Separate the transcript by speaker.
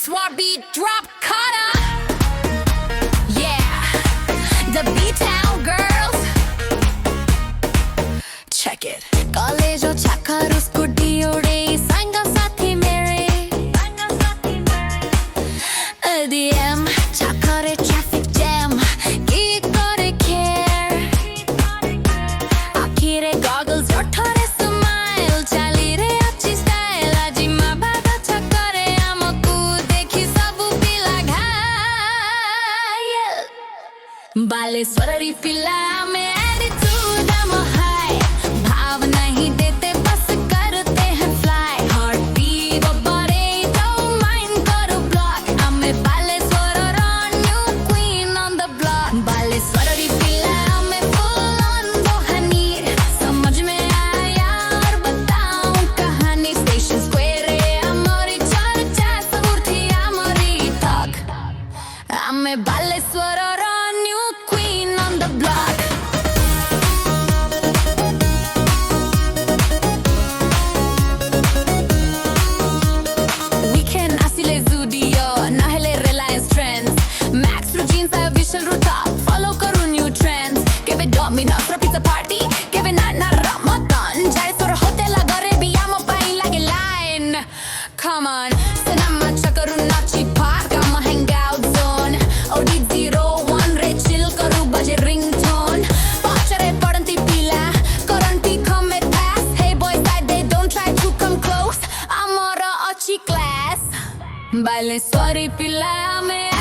Speaker 1: Swap beat drop cutter. Yeah, the B-Town girls. Check it. College or chakar usko diode sanga sathi mere. ADM chakare traffic jam ki kore care. Akhire goggles or thore smile chali re achi style aji ma bada chakare amaku dekhi sabu pila ghayal. Baleswari pila mein attitude am high. भाव नहीं देते बस करते हैं fly. Heartbeat body don't mind करो block. I'm a Baleswari new queen on the block. Baleswari pila मैं full on बोहनीर. समझ में आया और बताऊं कहानी. Station square हमारी चर्चा Chaturthi हमारी talk. I'm a Baleswari new queen on the block. Weekend asile Zudio, nahele Reliance Trends. Max through jeans, I have visual rooftop. Follow karu new trends. Give it Domino's for pizza party. Give it na Ramadan. Jai sor hotel agare biyamo pai lage line. Come on, sinama chakaru nachi park. I'm a hangout zone. OD01 re chill karu baje ringtone. Pachare padanti pila, karanti come pass. Hey boys, they don't try to come close. Amara achi class. Baleswari pila mein